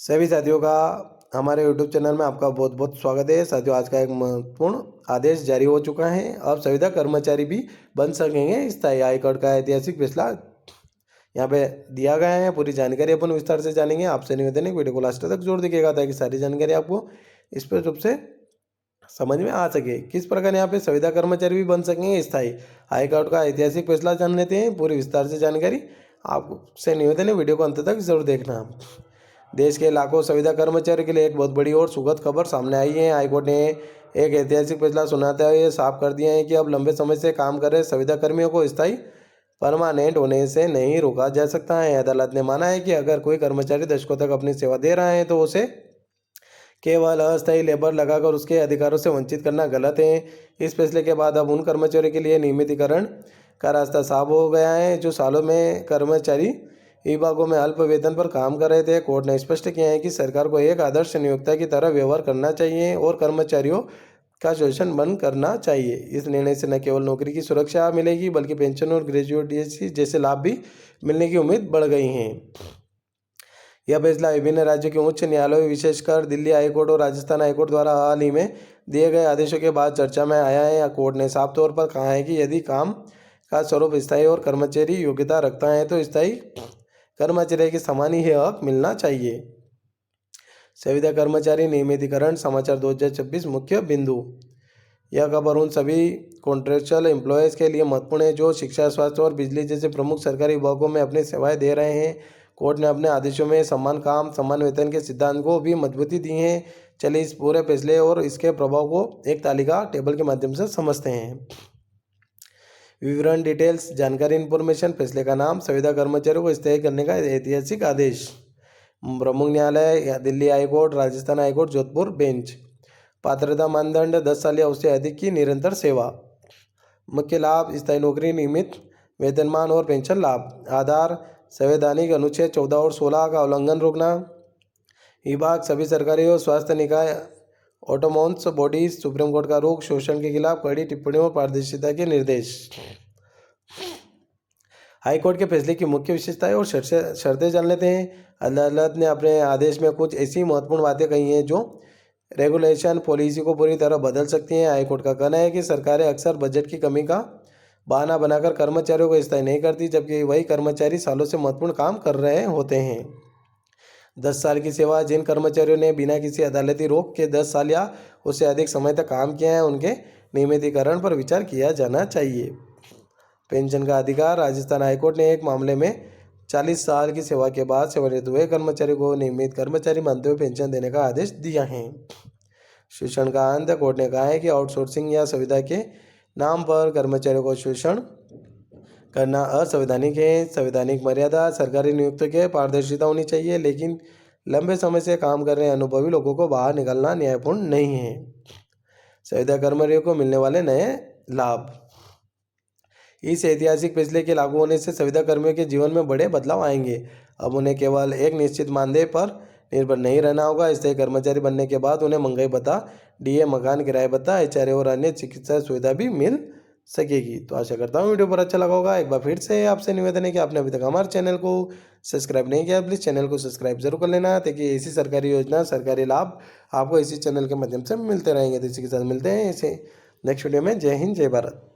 सभी साथियों का हमारे यूट्यूब चैनल में आपका बहुत बहुत स्वागत है। साथियों, आज का एक महत्वपूर्ण आदेश जारी हो चुका है। अब संविदा कर्मचारी भी बन सकेंगे स्थायी। हाईकोर्ट का ऐतिहासिक फैसला यहाँ पे दिया गया है। पूरी जानकारी अपन विस्तार से जानेंगे। आपसे निवेदन है वीडियो को लास्ट तक जोर दीजिएगा ताकि सारी जानकारी आपको स्पष्ट रूप से समझ में आ सके। किस प्रकार यहाँ पे संविदा कर्मचारी भी बन सकेंगे स्थायी, हाईकोर्ट का ऐतिहासिक फैसला जान लेते हैं। पूरी विस्तार से जानकारी आपसे निवेदन है, वीडियो को अंत तक जरूर देखना। देश के लाखों संविदा कर्मचारियों के लिए एक बहुत बड़ी और सुखद खबर सामने आई है। हाईकोर्ट ने एक ऐतिहासिक फैसला सुनाते हुए साफ कर दिया है कि अब लंबे समय से काम कर रहे संविदा कर्मियों को स्थायी परमानेंट होने से नहीं रोका जा सकता है। अदालत ने माना है कि अगर कोई कर्मचारी दशकों तक अपनी सेवा दे रहा है तो उसे केवल अस्थायी लेबर लगाकर उसके अधिकारों से वंचित करना गलत है। इस फैसले के बाद अब उन कर्मचारियों के लिए नियमितीकरण का रास्ता साफ हो गया है जो सालों में कर्मचारी विभागों में अल्प वेतन पर काम कर रहे थे। कोर्ट ने स्पष्ट किया है कि सरकार को एक आदर्श नियोक्ता की तरह व्यवहार करना चाहिए और कर्मचारियों का शोषण बंद करना चाहिए। इस निर्णय से न केवल नौकरी की सुरक्षा मिलेगी बल्कि पेंशन और ग्रेजुएटी जैसे लाभ भी मिलने की उम्मीद बढ़ गई है। यह फैसला विभिन्न राज्यों के उच्च न्यायालयों, विशेषकर दिल्ली हाईकोर्ट और राजस्थान हाईकोर्ट द्वारा हाल ही में दिए गए आदेशों के बाद चर्चा में आया है। कोर्ट ने साफ तौर पर कहा है कि यदि काम का स्वरूप स्थायी और कर्मचारी योग्यता रखता है तो स्थायी कर्मचारी के समान ही हक मिलना चाहिए। संविदा कर्मचारी नियमितीकरण समाचार 2026 मुख्य बिंदु। यह खबर उन सभी कॉन्ट्रेक्चुअल एम्प्लॉयज़ के लिए महत्वपूर्ण है जो शिक्षा, स्वास्थ्य और बिजली जैसे प्रमुख सरकारी विभागों में अपनी सेवाएं दे रहे हैं। कोर्ट ने अपने आदेशों में समान काम समान वेतन के सिद्धांत को भी मजबूती दी है। चलिए इस पूरे फैसले और इसके प्रभाव को एक तालिका टेबल के माध्यम से समझते हैं। विवरण, डिटेल्स, जानकारी, इन्फॉर्मेशन। फैसले का नाम, संविदा कर्मचारियों को स्थायी करने का ऐतिहासिक आदेश। प्रमुख न्यायालय Delhi high court, Rajasthan high court, Jodhpur bench. पात्रता मानदंड 10 साल या उससे अधिक की निरंतर सेवा। मुख्य लाभ, स्थायी नौकरी, नियमित वेतनमान और पेंशन लाभ। आधार, संवैधानिक अनुच्छेद 14 और 16 का उल्लंघन रोकना। विभाग, सभी सरकारी और स्वास्थ्य निकाय, ऑटोनॉमस बॉडीज। सुप्रीम कोर्ट का रुख, शोषण के खिलाफ कड़ी टिप्पणियों और पारदर्शिता के निर्देश। हाईकोर्ट के फैसले की मुख्य विशेषताएं और शर्तें जान लेते हैं। अदालत ने अपने आदेश में कुछ ऐसी महत्वपूर्ण बातें कही हैं जो रेगुलेशन पॉलिसी को पूरी तरह बदल सकती हैं। हाईकोर्ट का कहना है कि सरकारें अक्सर बजट की कमी का बहाना बनाकर कर्मचारियों को स्थायी नहीं करती, जबकि वही कर्मचारी सालों से महत्वपूर्ण काम कर रहे होते हैं। 10 साल की सेवा, जिन कर्मचारियों ने बिना किसी अदालती रोक के 10 साल या उससे अधिक समय तक काम किया है उनके नियमितीकरण पर विचार किया जाना चाहिए। पेंशन का अधिकार, राजस्थान हाईकोर्ट ने एक मामले में 40 साल की सेवा के बाद सेवानिवृत्त हुए कर्मचारी को नियमित कर्मचारी मानते हुए पेंशन देने का आदेश दिया है। शोषण का अंत, कोर्ट ने कहा है कि आउटसोर्सिंग या सुविधा के नाम पर कर्मचारियों को शोषण करना असंवैधानिक है। संवैधानिक मर्यादा, सरकारी नियुक्तियों के पारदर्शिता होनी चाहिए, लेकिन लंबे समय से काम कर रहे अनुभवी लोगों को बाहर निकलना न्यायपूर्ण नहीं है। संविदा कर्मचारियों को मिलने वाले नए लाभ। इस ऐतिहासिक फैसले के लागू होने से संविदा कर्मियों के जीवन में बड़े बदलाव आएंगे। अब उन्हें केवल एक निश्चित मानदेय पर निर्भर नहीं रहना होगा। स्थायी कर्मचारी बनने के बाद उन्हें महंगाई भत्ता, डीए, मकान किराए भत्ता, एचआरए और अन्य चिकित्सा सुविधा भी मिल सकेगी। तो आशा करता हूँ वीडियो पर अच्छा लगा होगा। एक बार फिर से आपसे निवेदन है कि आपने अभी तक हमारे चैनल को सब्सक्राइब नहीं किया, प्लीज़ चैनल को सब्सक्राइब जरूर कर लेना ताकि ऐसी सरकारी योजना, सरकारी लाभ आपको इसी चैनल के माध्यम से मिलते रहेंगे। तो इसी के साथ मिलते हैं इसे नेक्स्ट वीडियो में। जय हिंद, जय भारत।